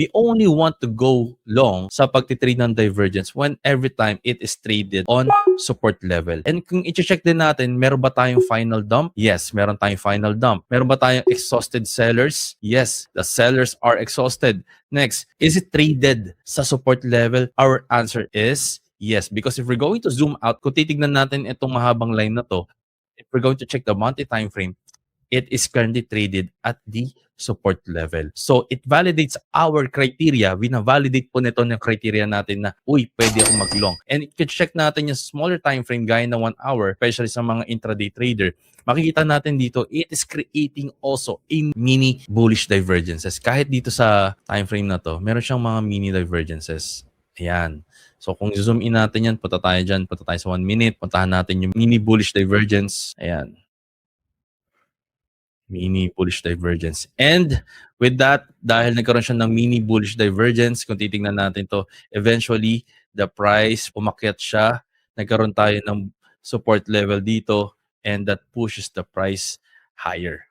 we only want to go long sa pagtitrade ng divergence when every time it is traded on support level. And kung i-check din natin, meron ba tayong final dump? Yes, meron tayong final dump. Meron ba tayong exhausted sellers? Yes, the sellers are exhausted. Next, is it traded sa support level? Our answer is yes, because if we're going to zoom out, kung titignan natin itong mahabang line na to, if we're going to check the monthly time frame, it is currently traded at the support level. So, it validates our criteria. Vina-validate po nito ng criteria natin na, uy, pwede ako mag-long. And i-check natin yung smaller time frame gaya na 1 hour, especially sa mga intraday trader. Makikita natin dito, it is creating also a mini bullish divergences. Kahit dito sa time frame na to, meron siyang mga mini divergences. Ayan. So, kung zoom in natin yan, punta tayo dyan, punta tayo sa 1 minute, puntahan natin yung mini bullish divergence. Ayan. Mini bullish divergence. And with that, dahil nagkaroon siya ng mini bullish divergence, kung titingnan natin to, eventually, the price, umakyat siya, nagkaroon tayo ng support level dito, and that pushes the price higher.